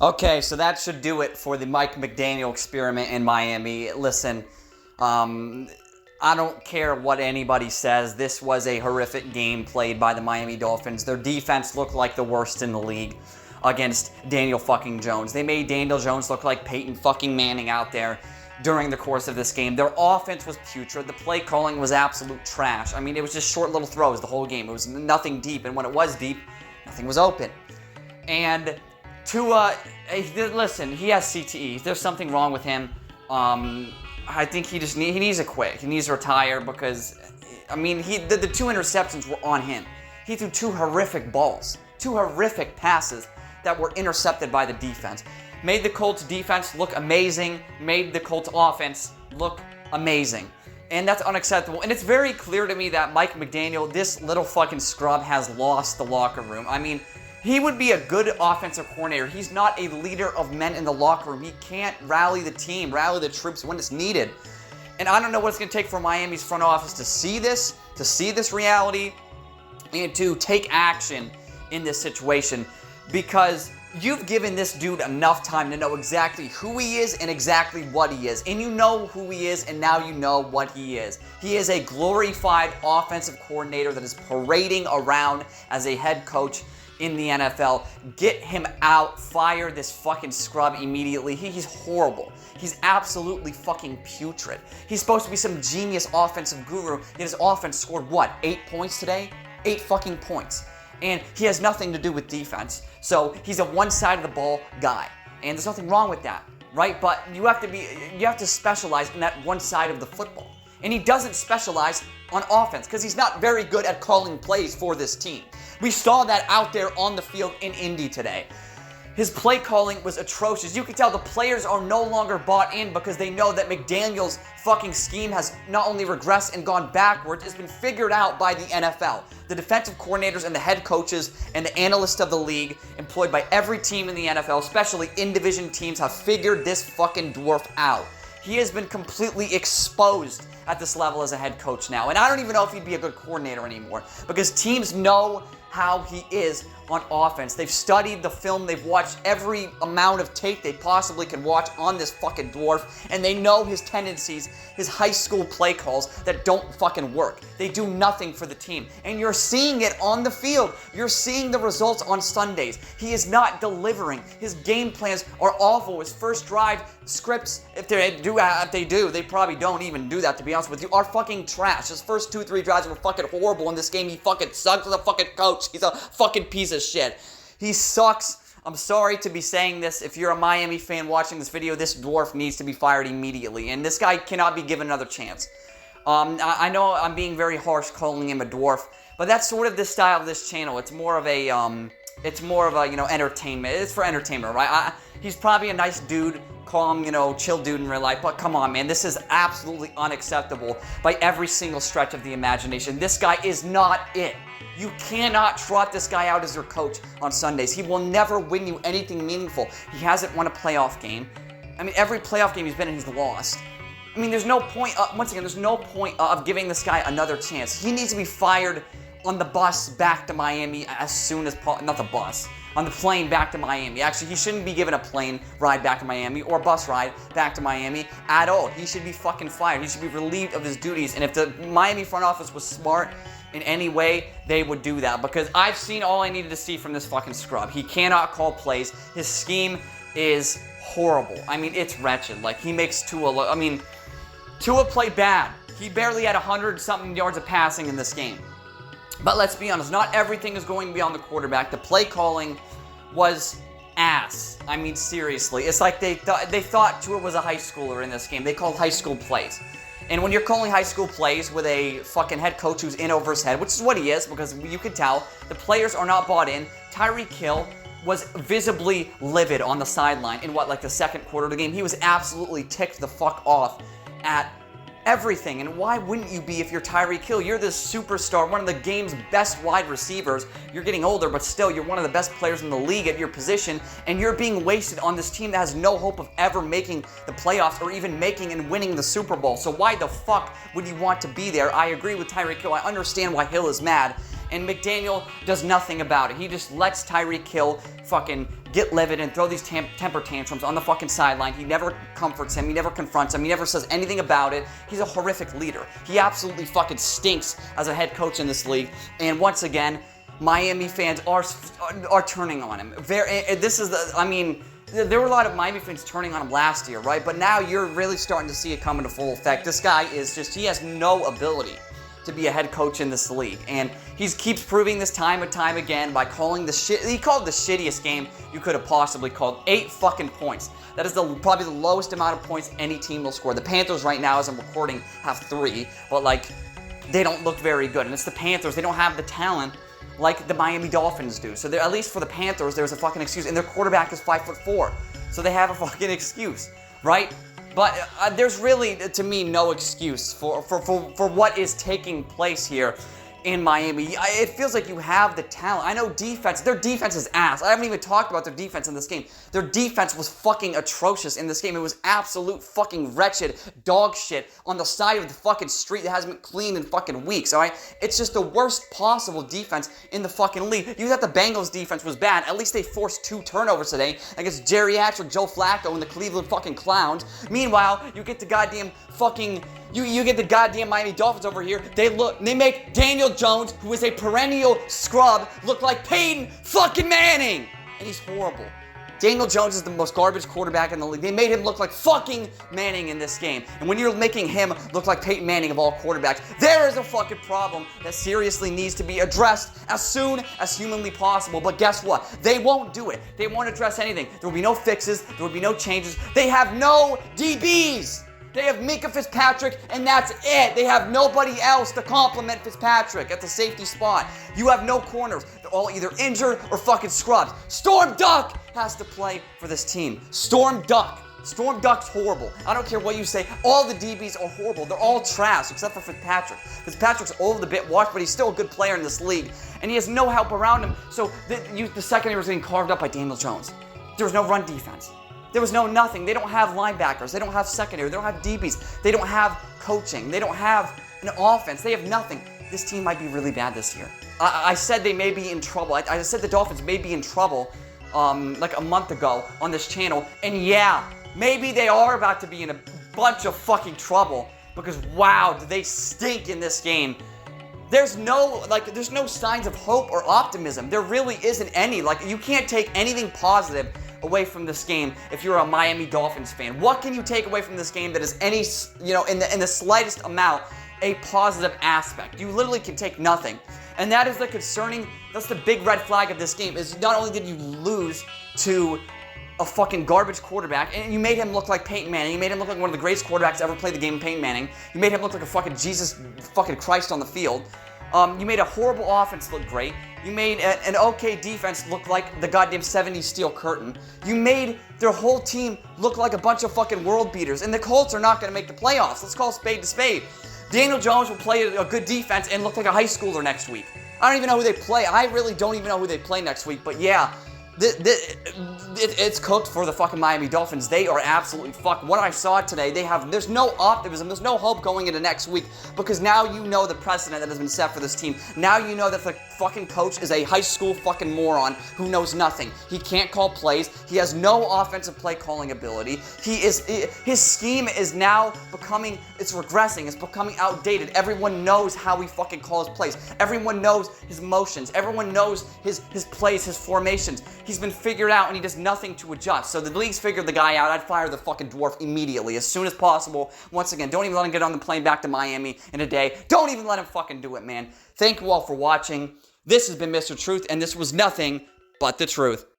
Okay, so that should do it for the Mike McDaniel experiment in Miami. Listen, I don't care what anybody says. This was a horrific game played by the Miami Dolphins. Their defense looked like the worst in the league against Daniel fucking Jones. They made Daniel Jones look like Peyton fucking Manning out there during the course of this game. Their offense was putrid. The play calling was absolute trash. I mean, it was just short little throws the whole game. It was nothing deep, and when it was deep, nothing was open. And listen, he has CTE. There's something wrong with him. I think he needs to quit. He needs to retire because, I mean, the 2 interceptions were on him. He threw 2 horrific balls, 2 horrific passes that were intercepted by the defense. Made the Colts defense look amazing, made the Colts offense look amazing. And that's unacceptable. And it's very clear to me that Mike McDaniel, this little fucking scrub, has lost the locker room. I mean, he would be a good offensive coordinator. He's not a leader of men in the locker room. He can't rally the team, rally the troops when it's needed. And I don't know what it's going to take for Miami's front office to see this reality, and to take action in this situation, because you've given this dude enough time to know exactly who he is and exactly what he is. And you know who he is, and now you know what he is. He is a glorified offensive coordinator that is parading around as a head coach in the NFL. Get him out. Fire this fucking scrub immediately. He's horrible. He's absolutely fucking putrid. He's supposed to be some genius offensive guru, yet his offense scored, what, 8 points today? 8 fucking points. And he has nothing to do with defense. So he's a one-side-of-the-ball guy. And there's nothing wrong with that, right? But you have to specialize in that one side of the football. And he doesn't specialize on offense because he's not very good at calling plays for this team. We saw that out there on the field in Indy today. His play calling was atrocious. You can tell the players are no longer bought in because they know that McDaniel's fucking scheme has not only regressed and gone backwards, it's been figured out by the NFL. The defensive coordinators and the head coaches and the analysts of the league employed by every team in the NFL, especially in-division teams, have figured this fucking dwarf out. He has been completely exposed at this level as a head coach now. And I don't even know if he'd be a good coordinator anymore because teams know how he is on offense. They've studied the film. They've watched every amount of tape they possibly can watch on this fucking dwarf, and they know his tendencies, his high school play calls that don't fucking work. They do nothing for the team, and you're seeing it on the field. You're seeing the results on Sundays. He is not delivering. His game plans are awful. His first drive scripts, if they do, they probably don't even do that, to be honest with you, are fucking trash. His first 2-3 drives were fucking horrible. In this game, he fucking sucks as a fucking coach. He's a fucking piece of shit. He sucks. I'm sorry to be saying this. If you're a Miami fan watching this video, this dwarf needs to be fired immediately, and this guy cannot be given another chance. I know I'm being very harsh calling him a dwarf, but that's sort of the style of this channel. It's more of a entertainment. It's for entertainment, right? He's probably a nice dude, calm, chill dude in real life, but come on, man, this is absolutely unacceptable by every single stretch of the imagination. This guy is not it. You cannot trot this guy out as your coach on Sundays. He will never win you anything meaningful. He hasn't won a playoff game. I mean, every playoff game he's been in, he's lost. I mean, there's no point, once again, there's no point of giving this guy another chance. He needs to be fired on the bus back to Miami as soon as possible. Not the bus, on the plane back to Miami. Actually, he shouldn't be given a plane ride back to Miami or bus ride back to Miami at all. He should be fucking fired. He should be relieved of his duties. And if the Miami front office was smart in any way, they would do that, because I've seen all I needed to see from this fucking scrub. He cannot call plays. His scheme is horrible. I mean, it's wretched. Like, he makes Tua look, Tua played bad. He barely had 100-something yards of passing in this game. But let's be honest, not everything is going to be on the quarterback. The play calling was ass. I mean, seriously. It's like they thought Tua was a high schooler in this game. They called high school plays. And when you're calling high school plays with a fucking head coach who's in over his head, which is what he is, because you could tell, the players are not bought in. Tyreek Hill was visibly livid on the sideline in the second quarter of the game. He was absolutely ticked the fuck off at everything. And why wouldn't you be if you're Tyreek Hill? You're this superstar, one of the game's best wide receivers. You're getting older, but still, you're one of the best players in the league at your position, and you're being wasted on this team that has no hope of ever making the playoffs or even making and winning the Super Bowl. So why the fuck would you want to be there? I agree with Tyreek Hill. I understand why Hill is mad, and McDaniel does nothing about it. He just lets Tyreek Hill fucking get livid and throw these temper tantrums on the fucking sideline. He never comforts him. He never confronts him. He never says anything about it. He's a horrific leader. He absolutely fucking stinks as a head coach in this league. And once again, Miami fans are turning on him. There were a lot of Miami fans turning on him last year, right? But now you're really starting to see it come into full effect. This guy he has no ability to be a head coach in this league. And he keeps proving this time and time again by calling he called the shittiest game you could have possibly called. 8 fucking points. That is probably the lowest amount of points any team will score. The Panthers right now, as I'm recording, have 3, but they don't look very good. And it's the Panthers. They don't have the talent like the Miami Dolphins do. So at least for the Panthers, there's a fucking excuse. And their quarterback is 5'4". So they have a fucking excuse, right? But there's really, to me, no excuse for what is taking place here in Miami. It feels like you have the talent. I know their defense is ass. I haven't even talked about their defense in this game. Their defense was fucking atrocious in this game. It was absolute fucking wretched dog shit on the side of the fucking street that hasn't been cleaned in fucking weeks, all right? It's just the worst possible defense in the fucking league. You thought the Bengals defense was bad. At least they forced 2 turnovers today against geriatric Joe Flacco and the Cleveland fucking Clowns. Meanwhile, you get the goddamn fucking... You get the goddamn Miami Dolphins over here. They make Daniel Jones, who is a perennial scrub, look like Peyton fucking Manning. And he's horrible. Daniel Jones is the most garbage quarterback in the league. They made him look like fucking Manning in this game. And when you're making him look like Peyton Manning of all quarterbacks, there is a fucking problem that seriously needs to be addressed as soon as humanly possible. But guess what? They won't do it. They won't address anything. There will be no fixes. There will be no changes. They have no DBs. They have Mika Fitzpatrick, and that's it. They have nobody else to complement Fitzpatrick at the safety spot. You have no corners. They're all either injured or fucking scrubs. Storm Duck has to play for this team. Storm Duck. Storm Duck's horrible. I don't care what you say. All the DBs are horrible. They're all trash except for Fitzpatrick. Fitzpatrick's old a bit washed, but he's still a good player in this league, and he has no help around him. So the secondary was getting carved up by Daniel Jones. There was no run defense. There was nothing. They don't have linebackers. They don't have secondary. They don't have DBs. They don't have coaching. They don't have an offense. They have nothing. This team might be really bad this year. I said they may be in trouble. I said the Dolphins may be in trouble like a month ago on this channel. And yeah, maybe they are about to be in a bunch of fucking trouble because wow, do they stink in this game. There's no signs of hope or optimism. There really isn't any. You can't take anything positive away from this game if you're a Miami Dolphins fan. What can you take away from this game that is any, in the slightest amount, a positive aspect? You literally can take nothing. And that is that's the big red flag of this game, is not only did you lose to a fucking garbage quarterback, and you made him look like Peyton Manning. You made him look like one of the greatest quarterbacks to ever play the game, Peyton Manning. You made him look like a fucking Jesus fucking Christ on the field. You made a horrible offense look great. You made an okay defense look like the goddamn 70s Steel Curtain. You made their whole team look like a bunch of fucking world beaters. And the Colts are not going to make the playoffs. Let's call spade to spade. Daniel Jones will play a good defense and look like a high schooler next week. I don't even know who they play. I really don't even know who they play next week. But yeah, it's cooked for the fucking Miami Dolphins. They are absolutely fucked. What I saw today, there's no optimism, there's no hope going into next week because now you know the precedent that has been set for this team. Now you know that the fucking coach is a high school fucking moron who knows nothing. He can't call plays. He has no offensive play calling ability. His scheme is now it's regressing. It's becoming outdated. Everyone knows how he fucking calls plays. Everyone knows his motions. Everyone knows his plays, his formations. He's been figured out and he does nothing to adjust. So the league's figured the guy out. I'd fire the fucking dwarf immediately, as soon as possible. Once again, don't even let him get on the plane back to Miami in a day. Don't even let him fucking do it, man. Thank you all for watching. This has been Mr. Truth, and this was nothing but the truth.